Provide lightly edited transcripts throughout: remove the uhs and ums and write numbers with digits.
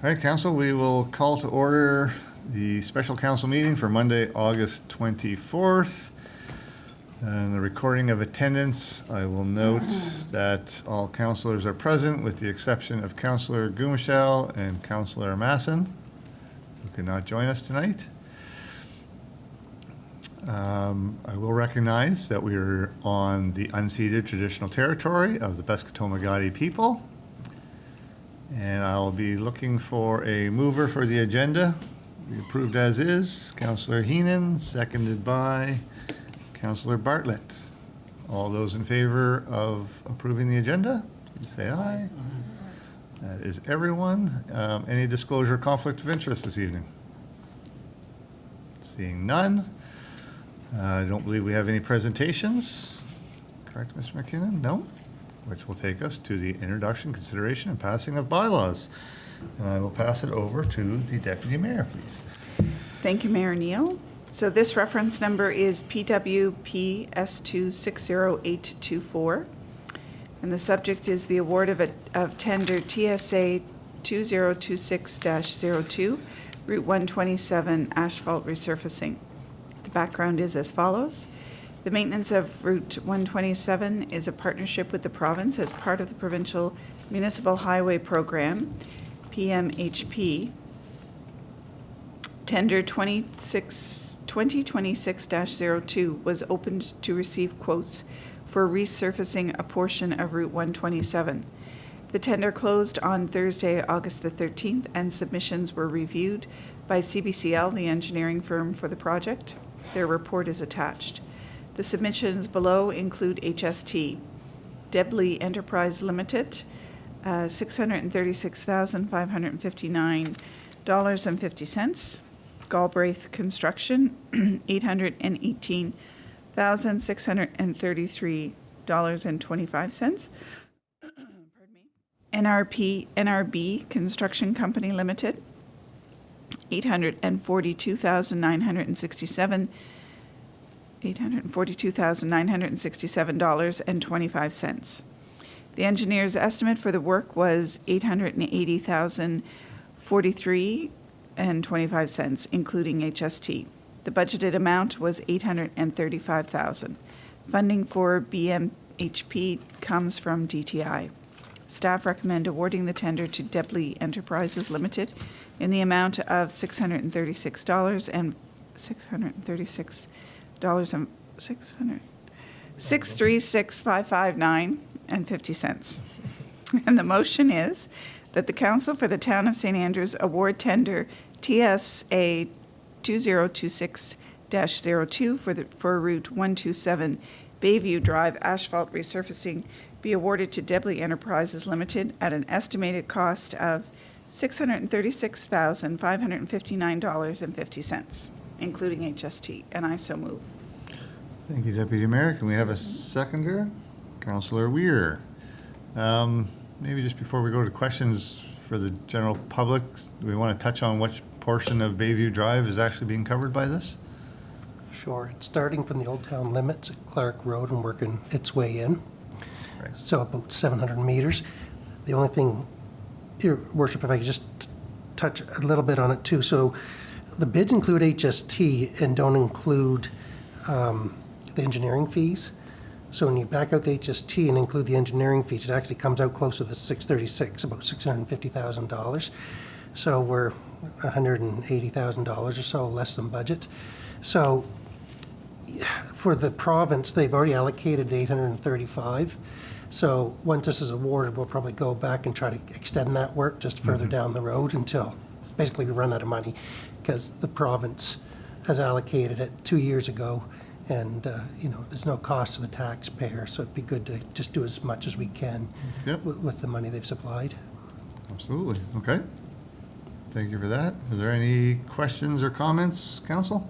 All right, Council, we will call to order the special council meeting for Monday, August 24th. And the recording of attendance, I will note that all councilors are present with the exception of Councilor Gumashell and Councilor Masson, who could not join us tonight. I will recognize that we are on the unceded traditional territory of the Beskotomagati people. And I'll be looking for a mover for the agenda. Be approved as is. Councillor Heenan, seconded by Councillor Bartlett. All those in favor of approving the agenda, please say aye. That is everyone. Any disclosure conflict of interest this evening? Seeing none. I don't believe we have any presentations. Correct, Mr. McKinnon? No? Which will take us to the introduction, consideration, and passing of bylaws. And I will pass it over to the Deputy Mayor, please. Thank you, Mayor Neal. So this reference number is PWP S260824. And the subject is the award of tender TSA 2026-02, Route 127 asphalt resurfacing. The background is as follows. The maintenance of Route 127 is a partnership with the province as part of the Provincial Municipal Highway Program, PMHP. Tender 2026-02 was opened to receive quotes for resurfacing a portion of Route 127. The tender closed on Thursday, August the 13th, and submissions were reviewed by CBCL, the engineering firm for the project. Their report is attached. The submissions below include HST, Debley Enterprise Limited, $636,559.50. Galbraith Construction, $818,633.25. Pardon me. NRB Construction Company Limited, $842,967.25. The engineer's estimate for the work was $880,043.25, including HST. The budgeted amount was $835,000. Funding for BMHP comes from DTI. Staff recommend awarding the tender to Debley Enterprises Limited in the amount of $636,559.50. And the motion is that the Council for the Town of St. Andrews award tender TSA 2026-02 for Route 127 Bayview Drive asphalt resurfacing be awarded to Debley Enterprises Limited at an estimated cost of $636,559.50, including HST, and I so move. Thank you, Deputy Mayor. Can we have a seconder? Councillor Weir. Maybe just before we go to questions for the general public, do we want to touch on which portion of Bayview Drive is actually being covered by this? Sure. It's starting from the Old Town limits at Clark Road and working its way in. Right. So about 700 meters. The only thing, Your Worship, if I could just touch a little bit on it too. So the bids include HST and don't include the engineering fees. So when you back out the HST and include the engineering fees, it actually comes out close to the 636, about $650,000. So we're $180,000 or so less than budget. So for the province, they've already allocated the 835. So once this is awarded, we'll probably go back and try to extend that work just further down the road until basically we run out of money, because the province has allocated it 2 years ago, and there's no cost to the taxpayer. So it'd be good to just do as much as we can with the money they've supplied. Absolutely. Okay. Thank you for that. Are there any questions or comments, Council?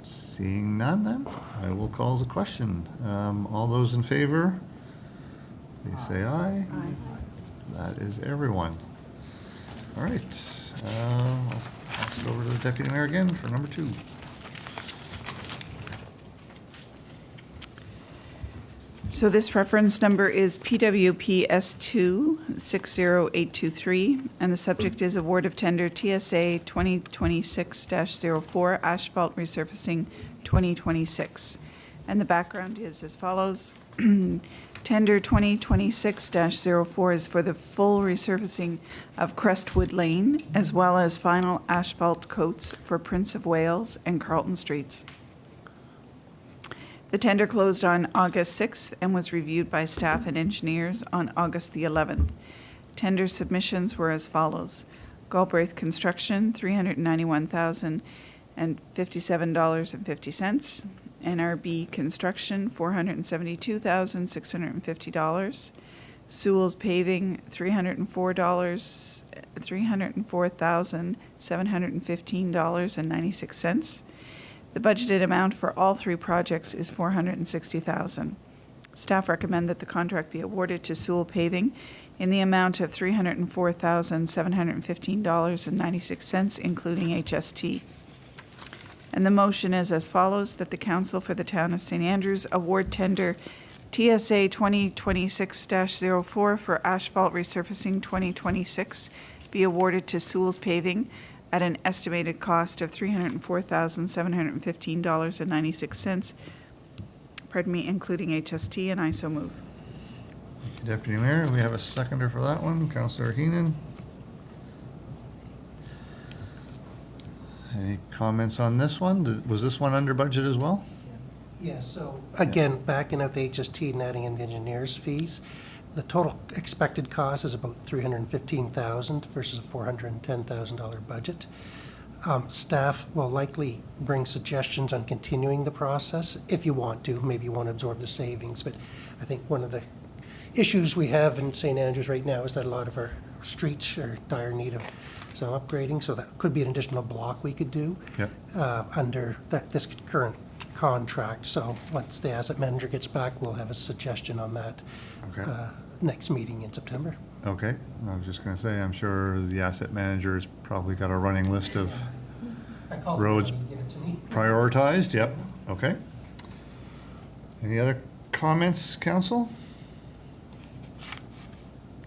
Seeing none, then I will call the question. All those in favor, please say aye. Aye. That is everyone. All right. I'll pass it over to the Deputy Mayor again for number 2. So this reference number is PWPS2 60823, and the subject is award of tender TSA 2026-04 asphalt resurfacing 2026. And the background is as follows. Tender 2026-04 is for the full resurfacing of Crestwood Lane, as well as final asphalt coats for Prince of Wales and Carlton Streets. The tender closed on August 6th and was reviewed by staff and engineers on August the 11th. Tender submissions were as follows. Galbraith Construction, $391,057.50. NRB Construction, $472,650. Sewell's Paving, $304,715.96. The budgeted amount for all three projects is $460,000. Staff recommend that the contract be awarded to Sewell Paving in the amount of $304,715.96, including HST. And the motion is as follows, that the Council for the Town of St. Andrews award tender TSA 2026-04 for asphalt resurfacing 2026 be awarded to Sewell's Paving at an estimated cost of $304,715.96, pardon me, including HST, and I so move. Thank you, Deputy Mayor. We have a seconder for that one, Councillor Heenan. Any comments on this one? Was this one under budget as well? Yeah, so again, backing out the HST and adding in the engineer's fees, the total expected cost is about $315,000 versus a $410,000 budget. Staff will likely bring suggestions on continuing the process if you want to. Maybe you want to absorb the savings, but I think one of the issues we have in St. Andrews right now is that a lot of our streets are in dire need of some upgrading, so that could be an additional block we could do Yep. under this current contract. So once the asset manager gets back, we'll have a suggestion on that Okay. next meeting in September. Okay, I was just going to say, I'm sure the asset manager's probably got a running list of I called Roads. him and he gave it to me. prioritized. Yep, okay. Any other comments, council?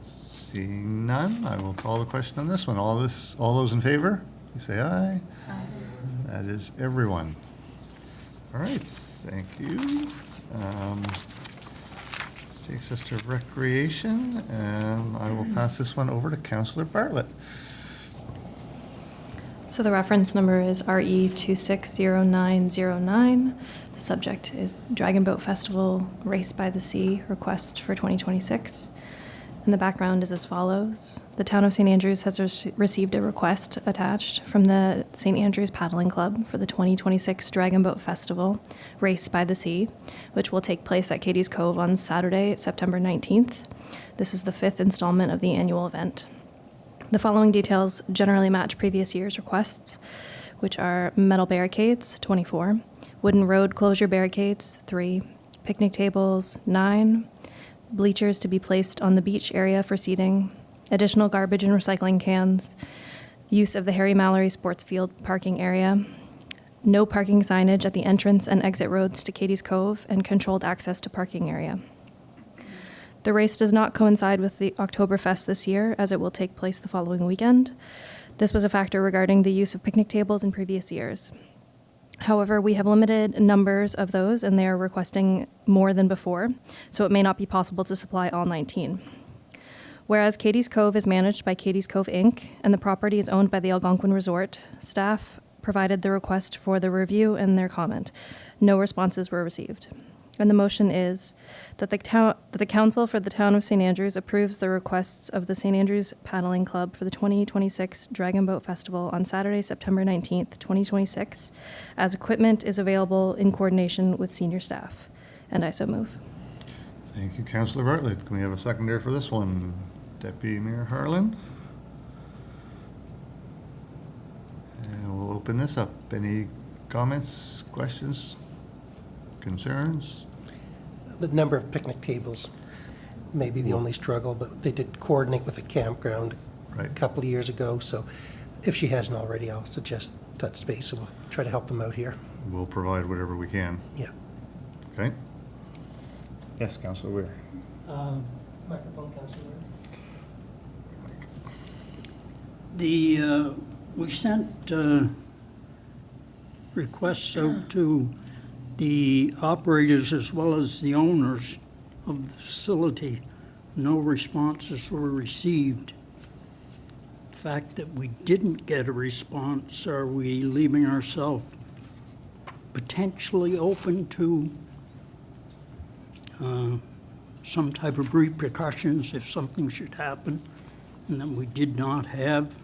Seeing none, I will call the question on this one. All those in favor, you say aye. Aye. That is everyone. All right, thank you. Takes us to recreation, and I will pass this one over to Councillor Bartlett. So the reference number is RE 260909. The subject is Dragon Boat Festival Race by the Sea request for 2026. And the background is as follows. The town of St. Andrews has received a request attached from the St. Andrews Paddling Club for the 2026 Dragon Boat Festival Race by the Sea, which will take place at Katie's Cove on Saturday, September 19th. This is the 5th installment of the annual event. The following details generally match previous year's requests, which are metal barricades, 24, wooden road closure barricades, 3, picnic tables, 9, bleachers to be placed on the beach area for seating, additional garbage and recycling cans, use of the Harry Mallory Sports Field parking area, no parking signage at the entrance and exit roads to Katie's Cove, and controlled access to parking area. The race does not coincide with the Oktoberfest this year, as it will take place the following weekend. This was a factor regarding the use of picnic tables in previous years. However, we have limited numbers of those, and they are requesting more than before, so it may not be possible to supply all 19. Whereas Katie's Cove is managed by Katie's Cove, Inc., and the property is owned by the Algonquin Resort, staff provided the request for the review and their comment. No responses were received. And the motion is that the Council for the Town of St. Andrews approves the requests of the St. Andrews Paddling Club for the 2026 Dragon Boat Festival on Saturday, September 19th, 2026, as equipment is available in coordination with senior staff. And I so move. Thank you, Councillor Bartlett. Can we have a seconder for this one? Deputy Mayor Harlan? And we'll open this up. Any comments, questions, concerns? The number of picnic tables may be the only struggle, but they did coordinate with the campground a Right. couple of years ago, so if she hasn't already, I'll suggest touch base, and we'll try to help them out here. We'll provide whatever we can. Yeah. Okay? Yes, Councillor Weir. Microphone, Councilor. We sent requests out to the operators as well as the owners of the facility. No responses were received. The fact that we didn't get a response, are we leaving ourselves potentially open to some type of repercussions if something should happen, and that we did not have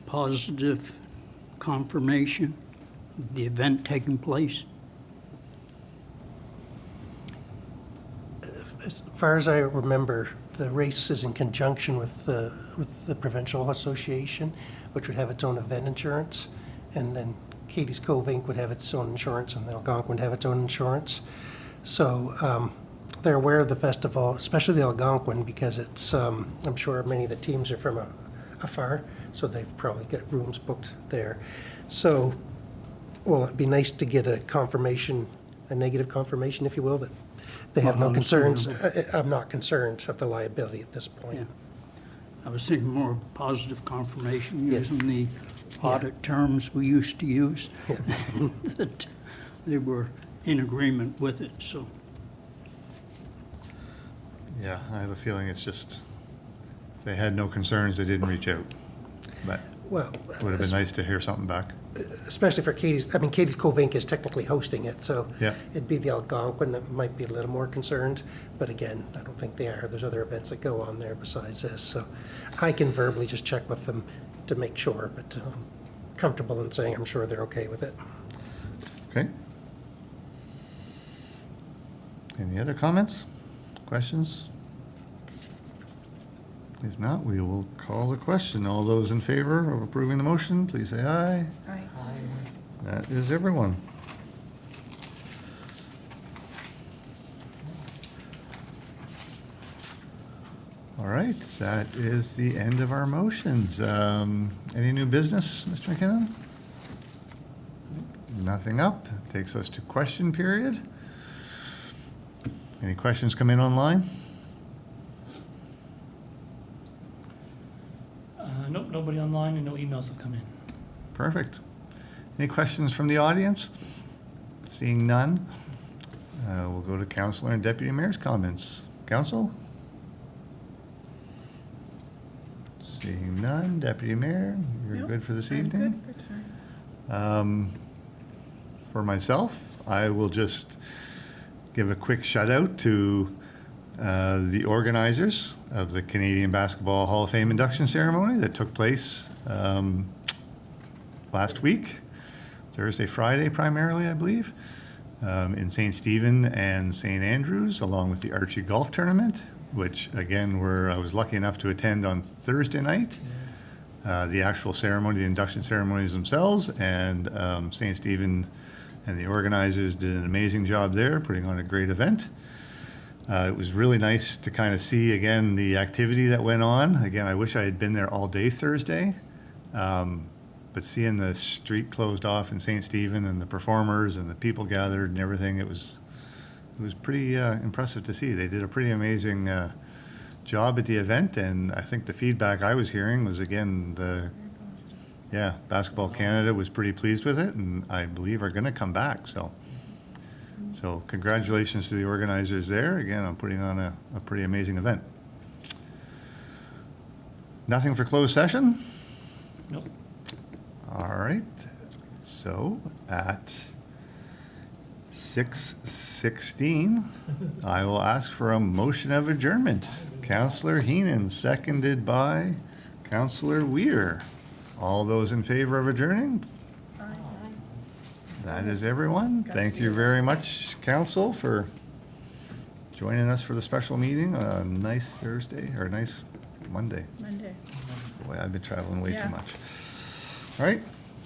positive confirmation of the event taking place? As far as I remember, the race is in conjunction with the Provincial Association, which would have its own event insurance, and then Katie's Cove Inc. would have its own insurance, and the Algonquin would have its own insurance. So they're aware of the festival, especially the Algonquin, because it's, I'm sure many of the teams are from afar, so they've probably got rooms booked there. So, well, it'd be nice to get a confirmation, a negative confirmation, if you will, that they have no Well, concerns. understandable. I'm not concerned of the liability at this point. Yeah. I was thinking more of positive confirmation, Yeah. using the audit terms we used to use, that they were in agreement with it, so. Yeah, I have a feeling it's just, if they had no concerns, they didn't reach out. But Well, it would have been nice to hear something back. especially for Katie's, I mean, Katie's Cove Inc. is technically hosting it, so Yeah. it'd be the Algonquin that might be a little more concerned, but again, I don't think they are. There's other events that go on there besides this, so I can verbally just check with them to make sure, but I'm comfortable in saying I'm sure they're okay with it. Okay. Any other comments, questions? If not, we will call the question. All those in favor of approving the motion, please say aye. Aye. That is everyone. All right, that is the end of our motions. Any new business, Mr. McKinnon? Nothing up. Takes us to question period. Any questions come in online? Nope, nobody online and no emails have come in. Perfect. Any questions from the audience? Seeing none, we'll go to Councillor and Deputy Mayor's comments. Council? Seeing none. Deputy Mayor, you're Nope, good for this I'm evening? good for tonight. For myself, I will just give a quick shout out to the organizers of the Canadian Basketball Hall of Fame induction ceremony that took place last week, Thursday, Friday primarily, I believe, in St. Stephen and St. Andrews, along with the Archie Golf Tournament, which again I was lucky enough to attend on Thursday night. The actual ceremony, the induction ceremonies themselves, and St. Stephen and the organizers did an amazing job there, putting on a great event. It was really nice to kind of see, again, the activity that went on. Again, I wish I had been there all day Thursday, but seeing the street closed off in St. Stephen and the performers and the people gathered and everything, it was pretty impressive to see. They did a pretty amazing job at the event, and I think the feedback I was hearing was, again, Basketball Canada was pretty pleased with it, and I believe are going to come back. So congratulations to the organizers there, again, on putting on a pretty amazing event. Nothing for closed session? Nope. All right. So at 6:16, I will ask for a motion of adjournment. Councillor Heenan, seconded by Councillor Weir. All those in favor of adjourning? That is everyone. Thank you very much, council, for joining us for the special meeting on a nice Thursday, or a nice Monday. Monday. Boy, I've been traveling way Yeah. too much. All right,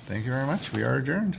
thank you very much. We are adjourned.